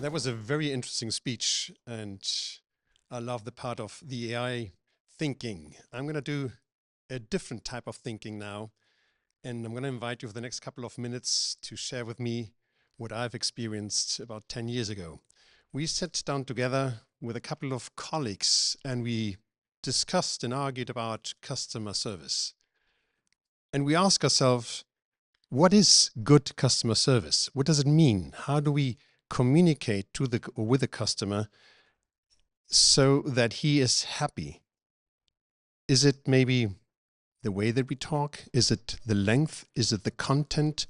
That was a very interesting speech, and I love the part of the AI thinking. I'm going to do a different type of thinking now, and I'm going to invite you for the next couple of minutes to share with me what I've experienced about 10 years ago. We sat down together with a couple of colleagues and we discussed and argued about customer service. And we asked ourselves, what is good customer service? What does it mean? How do we communicate to with the customer so that he is happy? Is it maybe the way that we talk? Is it the length? Is it the content?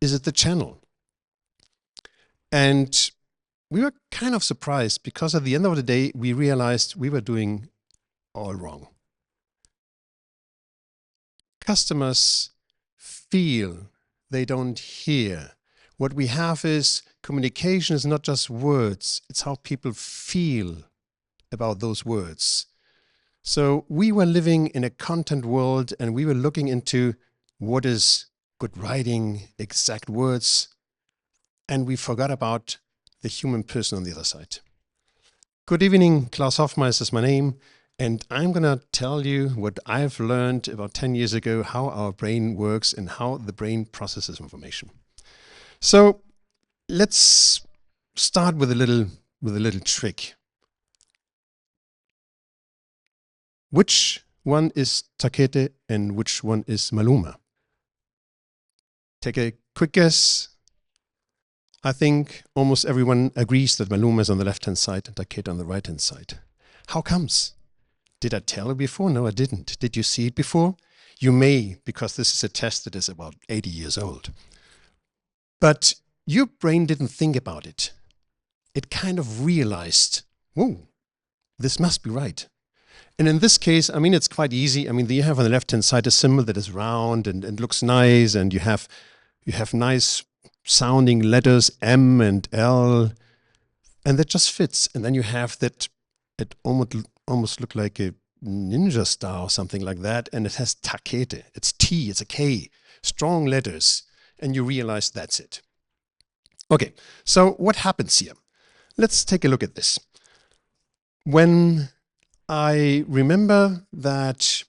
Is it the channel? And we were kind of surprised because at the end of the day, we realized we were doing all wrong. Customers feel, they don't hear. What we have is communication is not just words, it's how people feel about those words. So we were living in a content world and we were looking into what is good writing, exact words, and we forgot about the human person on the other side. Good evening, Klaus Hoffmeister is my name, and I'm going to tell you what I've learned about 10 years ago, how our brain works and how the brain processes information. So let's start with a little trick. Which one is Takete and which one is Maluma? Take a quick guess. I think almost everyone agrees that Maluma is on the left-hand side and Takete on the right-hand side. How comes? Did I tell you before? No, I didn't. Did you see it before? You may, because this is a test that is about 80 years old. But your brain didn't think about it. It kind of realized, whoa, this must be right. And in this case, I mean, it's quite easy. I mean, you have on the left-hand side a symbol that is round and looks nice, and you have nice sounding letters M and L, and that just fits. And then you have that, it almost look like a ninja star or something like that, and it has Takete. It's T, it's a K, strong letters, and you realize that's it. Okay, so what happens here? Let's take a look at this. When I remember that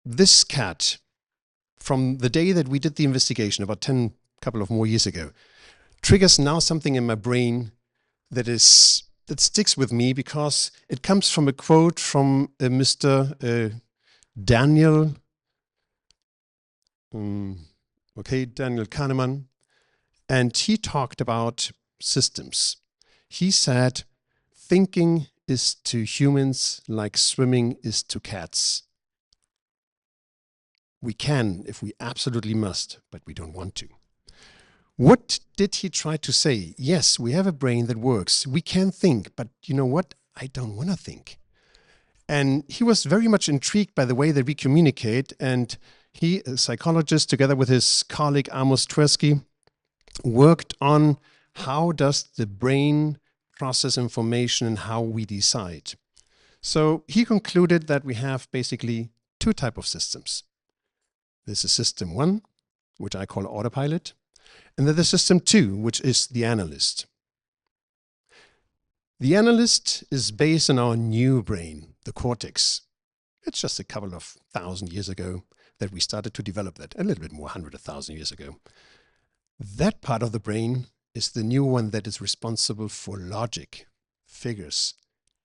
this cat, from the day that we did the investigation about couple of more years ago, triggers now something in my brain that sticks with me because it comes from a quote from Mr. Daniel Kahneman, and he talked about systems. He said, thinking is to humans like swimming is to cats. We can if we absolutely must, but we don't want to. What did he try to say? Yes, we have a brain that works. We can think, but you know what? I don't want to think. And he was very much intrigued by the way that we communicate. And he, a psychologist, together with his colleague Amos Tversky, worked on how does the brain process information and how we decide. So he concluded that we have basically two types of systems. This is system one, which I call autopilot. And then the system two, which is the analyst. The analyst is based on our new brain, the cortex. It's just a couple of thousand years ago that we started to develop that, a little bit more, 100,000 years ago. That part of the brain is the new one that is responsible for logic, figures,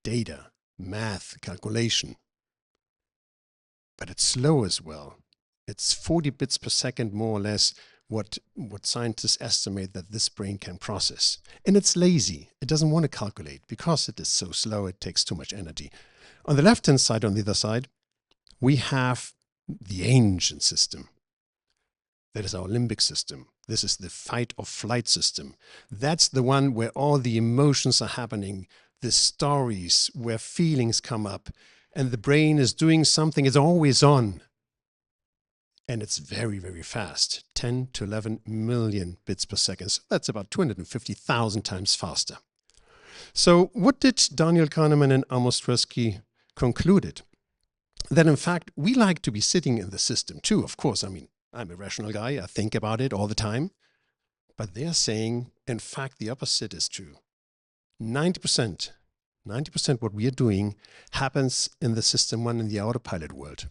data, math, calculation. But it's slow as well. It's 40 bits per second, more or less, what scientists estimate that this brain can process. And it's lazy. It doesn't want to calculate because it is so slow, it takes too much energy. On the left-hand side, on the other side, we have the ancient system. That is our limbic system. This is the fight or flight system. That's the one where all the emotions are happening, the stories, where feelings come up, and the brain is doing something, it's always on. And it's very, very fast, 10 to 11 million bits per second. So that's about 250,000 times faster. So what did Daniel Kahneman and Amos Tversky concluded? That in fact, we like to be sitting in the system too. Of course, I mean, I'm a rational guy. I think about it all the time. But they're saying, in fact, the opposite is true. 90% what we are doing happens in the system one, in the autopilot world.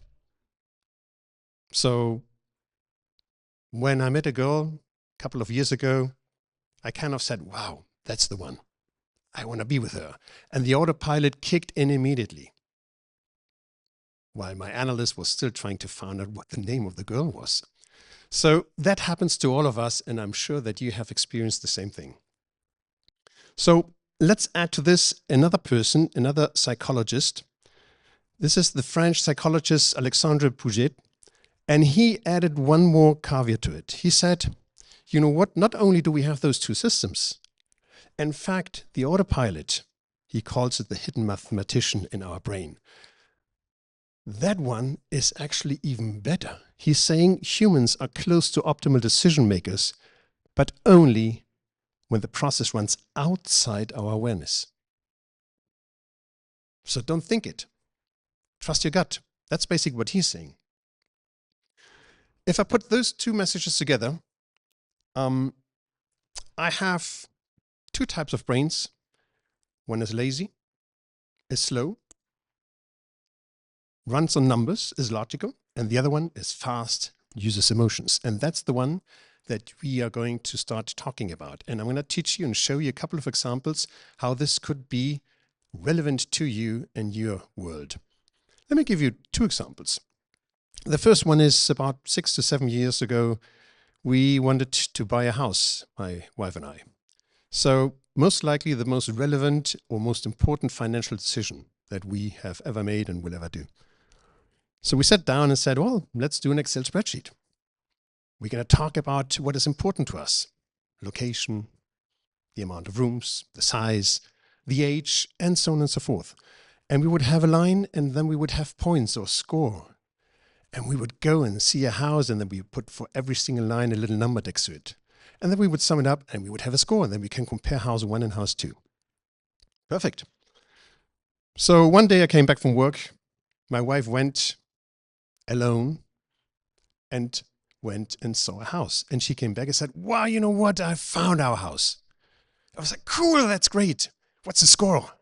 So when I met a girl a couple of years ago, I kind of said, wow, that's the one. I want to be with her. And the autopilot kicked in immediately, while my analyst was still trying to find out what the name of the girl was. So that happens to all of us, and I'm sure that you have experienced the same thing. So let's add to this another person, another psychologist. This is the French psychologist Alexandre Pouget, and he added one more caveat to it. He said, you know what, not only do we have those two systems, in fact, the autopilot, he calls it the hidden mathematician in our brain. That one is actually even better. He's saying humans are close to optimal decision makers, but only when the process runs outside our awareness. So don't think it. Trust your gut. That's basically what he's saying. If I put those two messages together, I have two types of brains. One is lazy, is slow, runs on numbers, is logical, and the other one is fast, uses emotions. And that's the one that we are going to start talking about. And I'm going to teach you and show you a couple of examples how this could be relevant to you and your world. Let me give you two examples. The first one is about 6 to 7 years ago, we wanted to buy a house, my wife and I. So most likely the most relevant or most important financial decision that we have ever made and will ever do. So we sat down and said, well, let's do an Excel spreadsheet. We're going to talk about what is important to us. Location, the amount of rooms, the size, the age, and so on and so forth. And we would have a line, and then we would have points or score. And we would go and see a house, and then we put for every single line a little number next to it. And then we would sum it up, and we would have a score, and then we can compare house 1 and house 2. Perfect. So one day I came back from work. My wife went alone and went and saw a house. And she came back and said, wow, you know what? I found our house. I was like, cool, that's great. What's the score?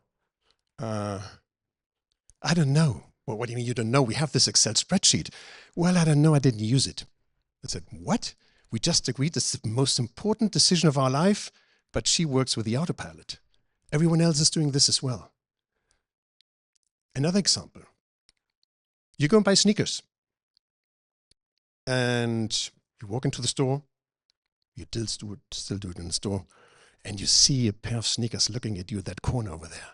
I don't know. Well, what do you mean you don't know? We have this Excel spreadsheet. Well, I don't know. I didn't use it. I said, what? We just agreed this is the most important decision of our life, but she works with the autopilot. Everyone else is doing this as well. Another example. You go and buy sneakers. And you walk into the store. You still do it in the store. And you see a pair of sneakers looking at you at that corner over there.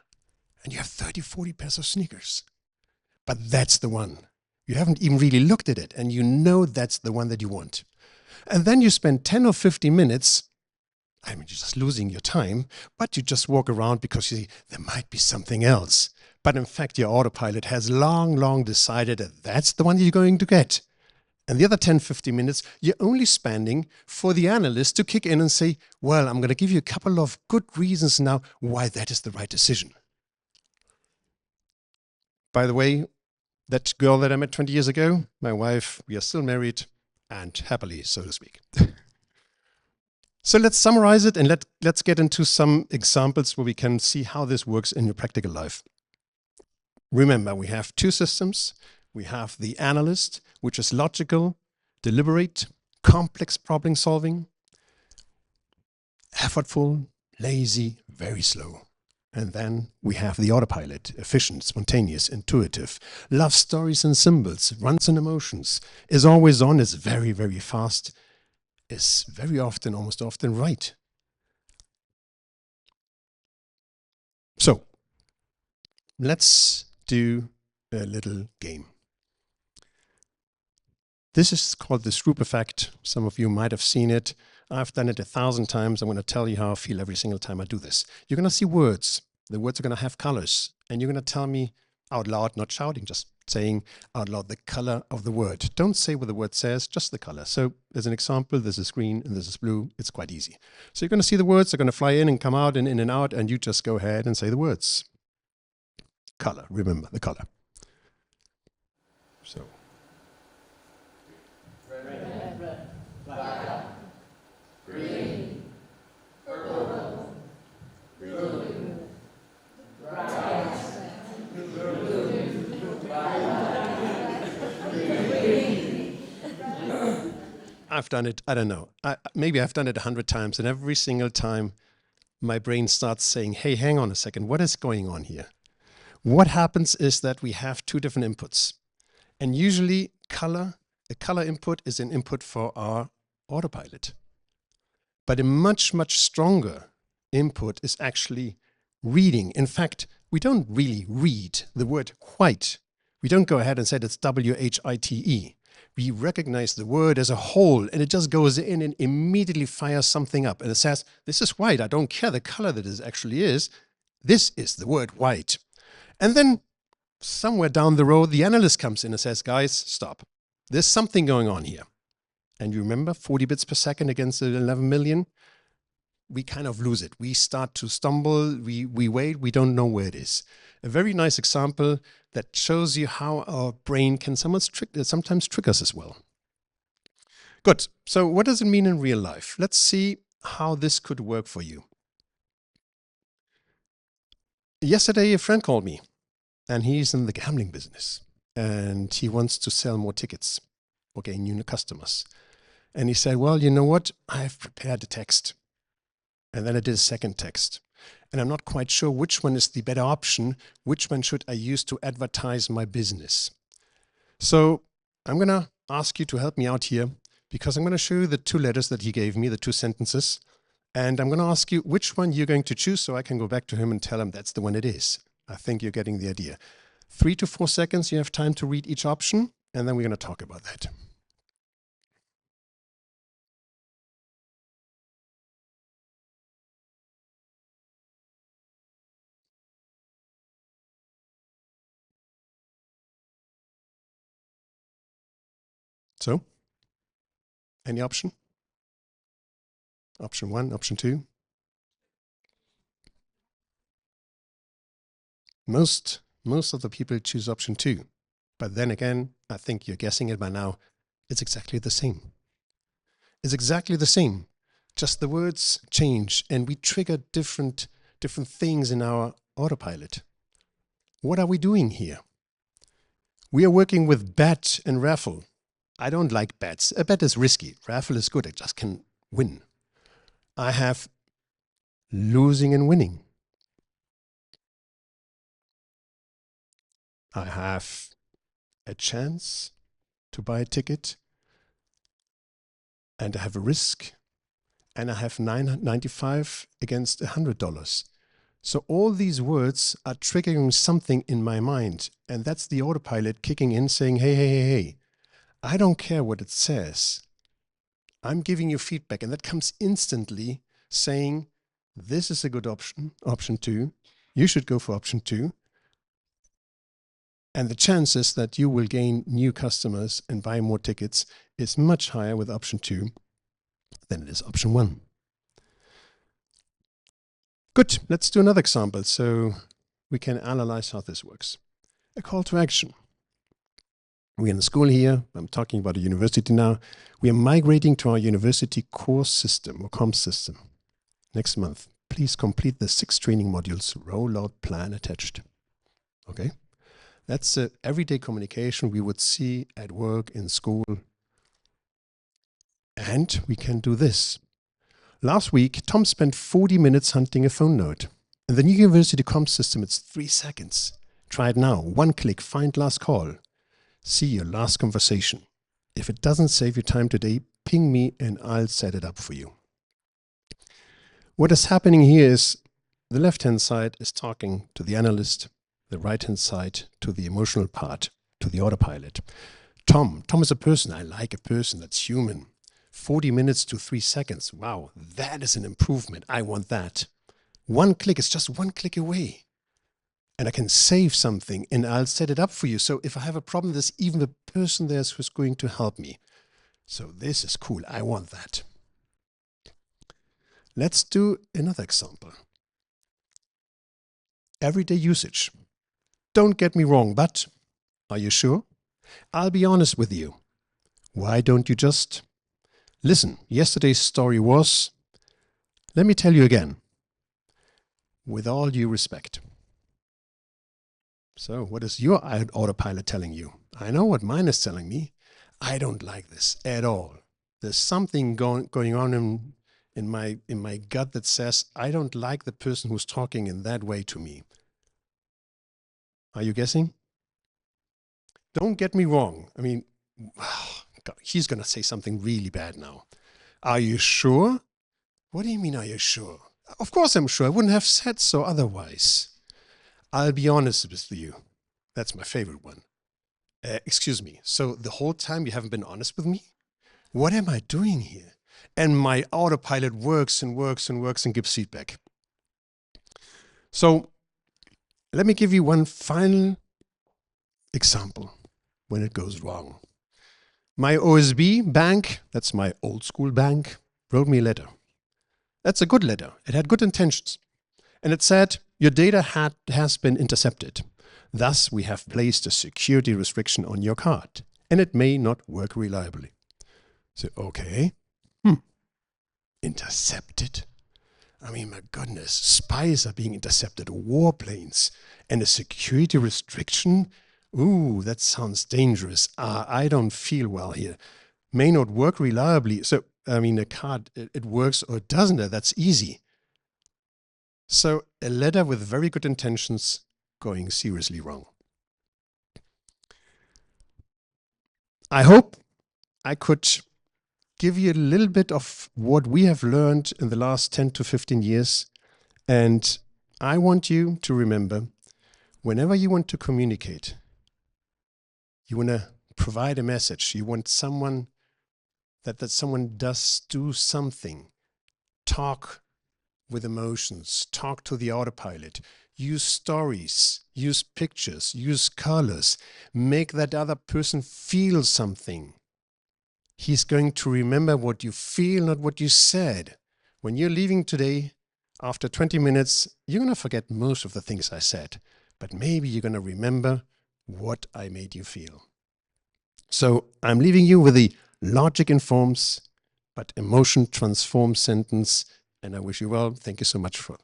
And you have 30, 40 pairs of sneakers. But that's the one. You haven't even really looked at it, and you know that's the one that you want. And then you spend 10 or 15 minutes, I mean, you're just losing your time, but you just walk around because you see there might be something else. But in fact, your autopilot has long decided that that's the one you're going to get. And the other 10, 15 minutes, you're only spending for the analyst to kick in and say, well, I'm going to give you a couple of good reasons now why that is the right decision. By the way, that girl that I met 20 years ago, my wife, we are still married and happily, so to speak. So let's summarize it and let's get into some examples where we can see how this works in your practical life. Remember, we have two systems. We have the analyst, which is logical, deliberate, complex problem solving, effortful, lazy, very slow. And then we have the autopilot, efficient, spontaneous, intuitive, loves stories and symbols, runs on emotions, is always on, is very fast, is very often, almost often right. So let's do a little game. This is called the Stroop effect. Some of you might have seen it. I've done it 1,000 times. I'm going to tell you how I feel every single time I do this. You're going to see words. The words are going to have colors. And you're going to tell me out loud, not shouting, just saying out loud the color of the word. Don't say what the word says, just the color. So as an example, this is green and this is blue. It's quite easy. So you're going to see the words. They're going to fly in and come out and in and out. And you just go ahead and say the words. Color. Remember the color. So. Red, black, green, I've done it, I don't know, maybe I've done it 100 times, and every single time my brain starts saying, hey, hang on a second, what is going on here? What happens is that we have two different inputs. And usually a color input is an input for our autopilot. But a much, much stronger input is actually reading. In fact, we don't really read the word white. We don't go ahead and say it's W-H-I-T-E. We recognize the word as a whole, and it just goes in and immediately fires something up. And it says, this is white. I don't care the color that it actually is. This is the word white. And then somewhere down the road, the analyst comes in and says, guys, stop. There's something going on here. And you remember 40 bits per second against the 11 million? We kind of lose it. We start to stumble. We wait. We don't know where it is. A very nice example that shows you how our brain can sometimes trick us as well. Good. So what does it mean in real life? Let's see how this could work for you. Yesterday, a friend called me, and he's in the gambling business, and he wants to sell more tickets or gain new customers. And he said, well, you know what? I've prepared a text. And then I did a second text. And I'm not quite sure which one is the better option. Which one should I use to advertise my business? So I'm going to ask you to help me out here, because I'm going to show you the two letters that he gave me, the two sentences. And I'm going to ask you which one you're going to choose, so I can go back to him and tell him that's the one it is. I think you're getting the idea. 3 to 4 seconds, you have time to read each option, and then we're going to talk about that. So, any option? Option 1, option 2? Most of the people choose option 2. But then again, I think you're guessing it by now. It's exactly the same. It's exactly the same. Just the words change, and we trigger different things in our autopilot. What are we doing here? We are working with bet and raffle. I don't like bets. A bet is risky. Raffle is good. I just can win. I have losing and winning. I have a chance to buy a ticket, and I have a risk, and I have $95 against $100. So all these words are triggering something in my mind, and that's the autopilot kicking in saying, hey, hey, hey, hey, I don't care what it says. I'm giving you feedback, and that comes instantly saying, this is a good option, option 2. You should go for option 2. And the chances that you will gain new customers and buy more tickets is much higher with option 2 than it is option 1. Good, let's do another example so we can analyze how this works. A call to action. We're in the school here. I'm talking about a university now. We are migrating to our university course system or comms system. Next month, please complete the 6 training modules, rollout plan attached. Okay? That's everyday communication we would see at work, in school. And we can do this. Last week, Tom spent 40 minutes hunting a phone note. In the new university comms system, it's 3 seconds. Try it now. 1 click, find last call. See your last conversation. If it doesn't save you time today, ping me and I'll set it up for you. What is happening here is the left-hand side is talking to the analyst, the right-hand side to the emotional part, to the autopilot. Tom is a person. I like a person that's human. 40 minutes to 3 seconds. Wow, that is an improvement. I want that. 1 click is just 1 click away. And I can save something and I'll set it up for you. So if I have a problem, there's even a person there who's going to help me. So this is cool. I want that. Let's do another example. Everyday usage. Don't get me wrong, but are you sure? I'll be honest with you. Why don't you just listen? Yesterday's story was, let me tell you again, with all due respect. So what is your autopilot telling you? I know what mine is telling me. I don't like this at all. There's something going on in my gut that says, I don't like the person who's talking in that way to me. Are you guessing? Don't get me wrong. I mean, God, he's going to say something really bad now. Are you sure? What do you mean, are you sure? Of course I'm sure. I wouldn't have said so otherwise. I'll be honest with you. That's my favorite one. Excuse me. So the whole time you haven't been honest with me? What am I doing here? And my autopilot works and works and works and gives feedback. So let me give you one final example when it goes wrong. My OSB bank, that's my old school bank, wrote me a letter. That's a good letter. It had good intentions. And it said, your data has been intercepted. Thus, we have placed a security restriction on your card, and it may not work reliably. So, okay. Intercepted? I mean, my goodness, spies are being intercepted, warplanes, and a security restriction? Ooh, that sounds dangerous. I don't feel well here. May not work reliably. So, I mean, a card, it works or it doesn't. That's easy. So, a letter with very good intentions going seriously wrong. I hope I could give you a little bit of what we have learned in the last 10 to 15 years. And I want you to remember, whenever you want to communicate, you want to provide a message, you want someone that someone does do something, talk with emotions, talk to the autopilot, use stories, use pictures, use colors, make that other person feel something. He's going to remember what you feel, not what you said. When you're leaving today, after 20 minutes, you're going to forget most of the things I said, but maybe you're going to remember what I made you feel. So I'm leaving you with the logic informs, but emotion transforms sentence, and I wish you well. Thank you so much for